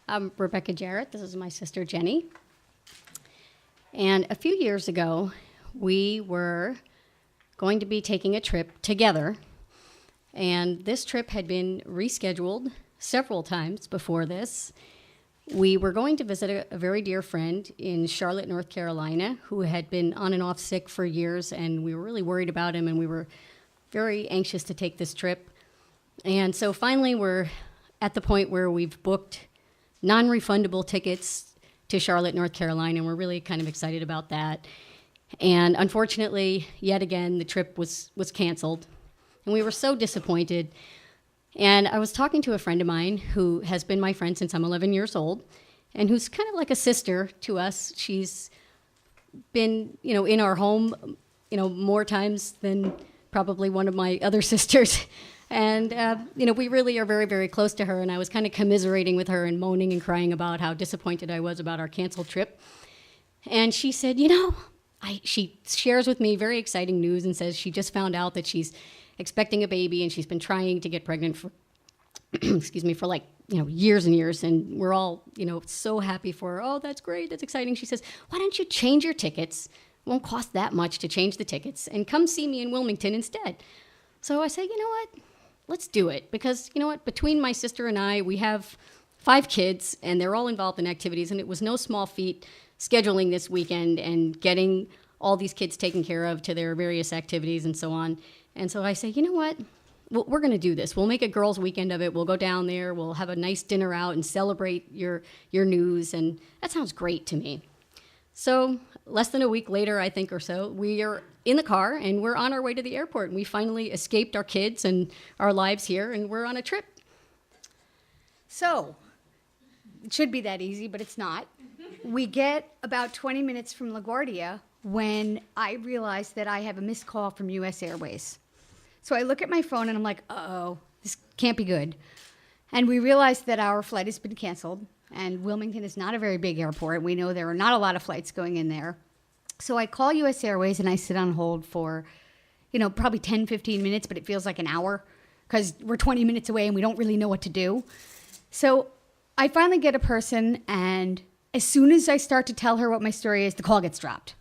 I'm Rebecca Jarit. This is my sister Jenny. And a few years ago, we were going to be taking a trip together. And this trip had been rescheduled several times before this. We were going to visit a very dear friend in Charlotte, North Carolina, who had been on and off sick for years, and we were really worried about him, and we were very anxious to take this trip. And so finally, we're at the point where we've booked non-refundable tickets to Charlotte, North Carolina, and we're really kind of excited about that. And unfortunately, yet again, the trip was canceled, and we were so disappointed. And I was talking to a friend of mine who has been my friend since I'm 11 years old, and who's kind of like a sister to us. She's been, in our home, more times than probably one of my other sisters. And, we really are very, very close to her. And I was kind of commiserating with her and moaning and crying about how disappointed I was about our canceled trip. And she said, she shares with me very exciting news and says she just found out that she's expecting a baby, and she's been trying to get pregnant for, for years and years. And we're all, so happy for her. Oh, that's great. That's exciting. She says, why don't you change your tickets? It won't cost that much to change the tickets, and come see me in Wilmington instead. So I said, you know what? Let's do it. Because, between my sister and I, we have 5 kids, and they're all involved in activities. And it was no small feat scheduling this weekend and getting all these kids taken care of to their various activities and so on. And so I say, you know what? We're going to do this. We'll make a girls' weekend of it. We'll go down there. We'll have a nice dinner out and celebrate your news. And that sounds great to me. So less than a week later, I think, or so, we are in the car, and we're on our way to the airport. And we finally escaped our kids and our lives here, and we're on a trip. So it should be that easy, but it's not. We get about 20 minutes from LaGuardia when I realize that I have a missed call from U.S. Airways. So I look at my phone, and I'm like, uh-oh, this can't be good. And we realize that our flight has been canceled, and Wilmington is not a very big airport. We know there are not a lot of flights going in there. So I call U.S. Airways, and I sit on hold for, probably 10, 15 minutes, but it feels like an hour because we're 20 minutes away and we don't really know what to do. So I finally get a person, and as soon as I start to tell her what my story is, the call gets dropped.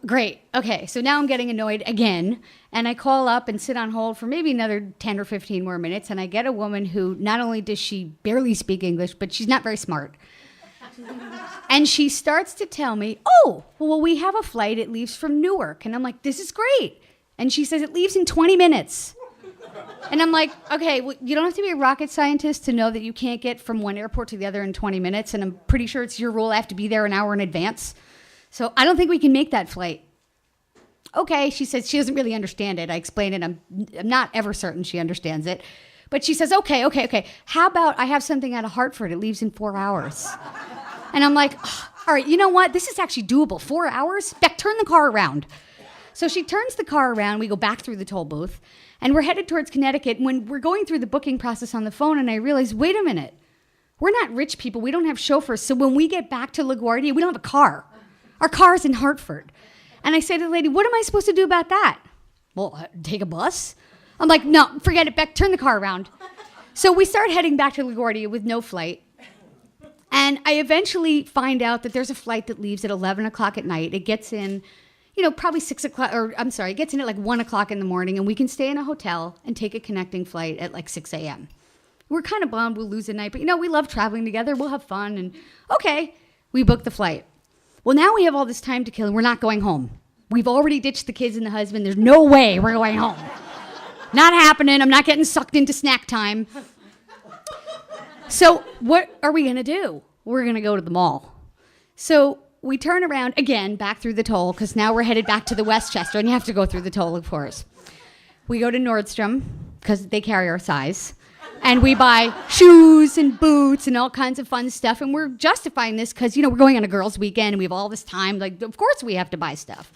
Great. Okay, so now I'm getting annoyed again, and I call up and sit on hold for maybe another 10 or 15 more minutes, and I get a woman who not only does she barely speak English, but she's not very smart. And she starts to tell me, oh, well, we have a flight. It leaves from Newark. And I'm like, this is great. And she says, it leaves in 20 minutes. And I'm like, okay, well, you don't have to be a rocket scientist to know that you can't get from one airport to the other in 20 minutes. And I'm pretty sure it's your rule. I have to be there an hour in advance. So I don't think we can make that flight. Okay, she says she doesn't really understand it. I explain it. I'm not ever certain she understands it. But she says, okay. How about I have something out of Hartford? It leaves in 4 hours. And I'm like, oh, all right, you know what? This is actually doable. 4 hours? Beck, turn the car around. So she turns the car around. We go back through the toll booth, and we're headed towards Connecticut. When we're going through the booking process on the phone, and I realize, wait a minute. We're not rich people. We don't have chauffeurs. So when we get back to LaGuardia, we don't have a car. Our car's in Hartford. And I say to the lady, what am I supposed to do about that? Well, take a bus? I'm like, no, forget it, Beck, turn the car around. So we start heading back to LaGuardia with no flight. And I eventually find out that there's a flight that leaves at 11 o'clock at night. It gets in, probably 6 o'clock, it gets in at like 1 o'clock in the morning, and we can stay in a hotel and take a connecting flight at like 6 a.m. We're kind of bummed we'll lose a night, but we love traveling together. We'll have fun. And okay, we booked the flight. Well, now we have all this time to kill, and we're not going home. We've already ditched the kids and the husband. There's no way we're going home. Not happening. I'm not getting sucked into snack time. So what are we going to do? We're going to go to the mall. So we turn around again, back through the toll, because now we're headed back to the Westchester, and you have to go through the toll, of course. We go to Nordstrom, because they carry our size. And we buy shoes and boots and all kinds of fun stuff. And we're justifying this because, we're going on a girls' weekend and we have all this time. Like, of course we have to buy stuff.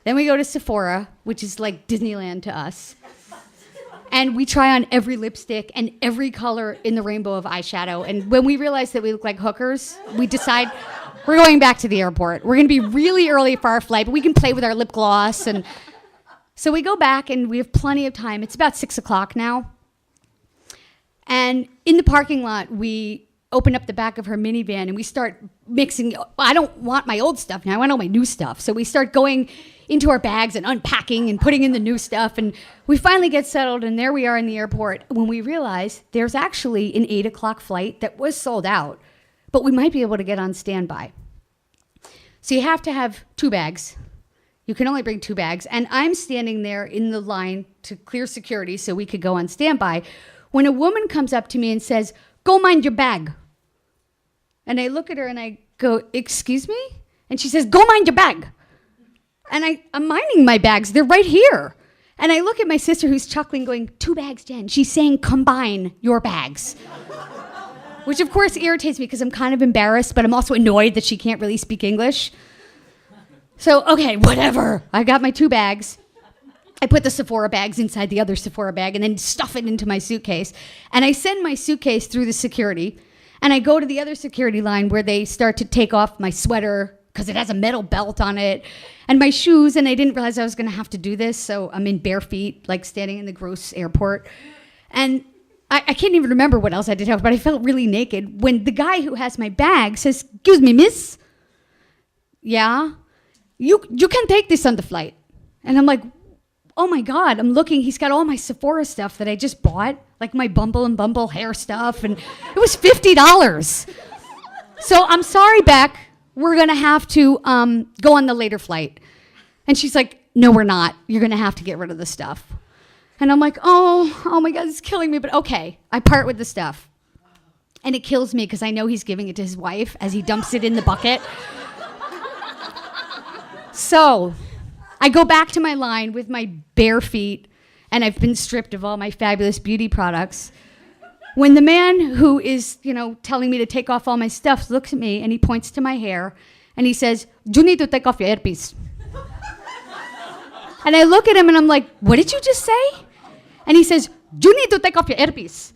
Then we go to Sephora, which is like Disneyland to us. And we try on every lipstick and every color in the rainbow of eyeshadow. And when we realize that we look like hookers, we decide we're going back to the airport. We're going to be really early for our flight, but we can play with our lip gloss. And so we go back and we have plenty of time. It's about 6 o'clock now. And in the parking lot, we open up the back of her minivan and we start mixing. I don't want my old stuff now. I want all my new stuff. So we start going into our bags and unpacking and putting in the new stuff. And we finally get settled, and there we are in the airport when we realize there's actually an 8 o'clock flight that was sold out, but we might be able to get on standby. So you have to have 2 bags. You can only bring 2 bags. And I'm standing there in the line to clear security so we could go on standby when a woman comes up to me and says, "Go mind your bag." And I look at her and I go, "Excuse me?" And she says, "Go mind your bag." And I'm minding my bags. They're right here. And I look at my sister who's chuckling, going, "2 bags, Jen." She's saying, "Combine your bags." Which, of course, irritates me because I'm kind of embarrassed, but I'm also annoyed that she can't really speak English. So, okay, whatever. I got my 2 bags. I put the Sephora bags inside the other Sephora bag and then stuff it into my suitcase. And I send my suitcase through the security. And I go to the other security line where they start to take off my sweater because it has a metal belt on it, and my shoes. And I didn't realize I was going to have to do this. So I'm in bare feet, like standing in the gross airport. And I can't even remember what else I did have, but I felt really naked when the guy who has my bag says, "Excuse me, miss." "Yeah, you can take this on the flight." And I'm like, oh my God, I'm looking, he's got all my Sephora stuff that I just bought, like my Bumble and Bumble hair stuff, and it was $50. So I'm sorry, Beck, we're gonna have to go on the later flight. And she's like, "No, we're not. You're gonna have to get rid of the stuff." And I'm like, oh my God, it's killing me, but okay. I part with the stuff. And it kills me because I know he's giving it to his wife as he dumps it in the bucket. So I go back to my line with my bare feet, and I've been stripped of all my fabulous beauty products. When the man who is, telling me to take off all my stuff looks at me and he points to my hair and he says, "You need to take off your earpiece." And I look at him and I'm like, "What did you just say?" And he says, "You need to take off your earpiece."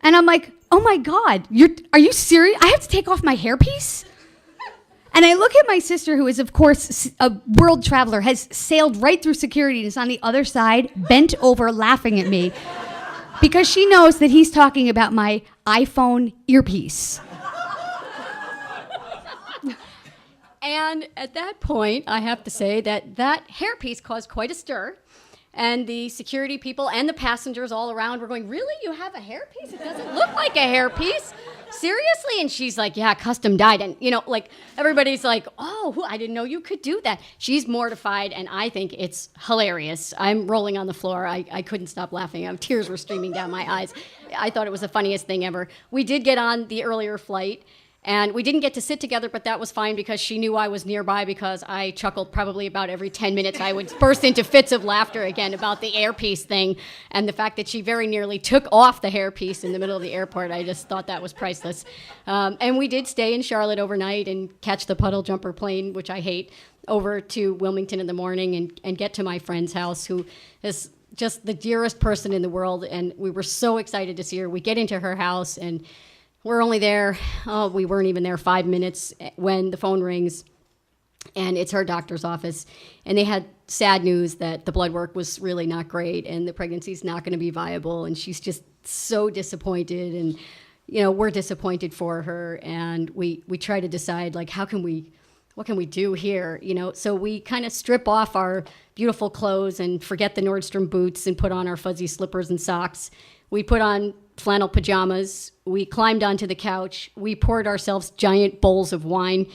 And I'm like, oh my God, are you serious? I have to take off my hairpiece? And I look at my sister, who is, of course, a world traveler, has sailed right through security and is on the other side, bent over, laughing at me, because she knows that he's talking about my iPhone earpiece. And at that point, I have to say that hairpiece caused quite a stir. And the security people and the passengers all around were going, "Really? You have a hairpiece? It doesn't look like a hairpiece. Seriously?" And she's like, "Yeah, custom dyed." And, everybody's like, "Oh, I didn't know you could do that." She's mortified, and I think it's hilarious. I'm rolling on the floor. I couldn't stop laughing. Tears were streaming down my eyes. I thought it was the funniest thing ever. We did get on the earlier flight, and we didn't get to sit together, but that was fine because she knew I was nearby, because I chuckled probably about every 10 minutes. I would burst into fits of laughter again about the hairpiece thing, and the fact that she very nearly took off the hairpiece in the middle of the airport. I just thought that was priceless. And we did stay in Charlotte overnight and catch the puddle jumper plane, which I hate, over to Wilmington in the morning and get to my friend's house, who is just the dearest person in the world. And we were so excited to see her. We get into her house, and we're only there, we weren't even there 5 minutes when the phone rings, and it's her doctor's office. And they had sad news that the blood work was really not great and the pregnancy's not going to be viable. And she's just so disappointed. And, we're disappointed for her. And we try to decide, what can we do here? So we kind of strip off our beautiful clothes and forget the Nordstrom boots and put on our fuzzy slippers and socks. We put on flannel pajamas. We climbed onto the couch. We poured ourselves giant bowls of wine,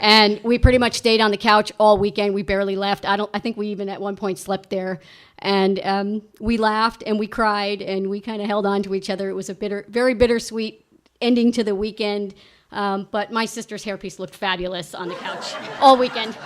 and we pretty much stayed on the couch all weekend. We barely left. I think we even at one point slept there. And we laughed and we cried and we kind of held on to each other. It was a very bittersweet ending to the weekend. But my sister's hairpiece looked fabulous on the couch all weekend.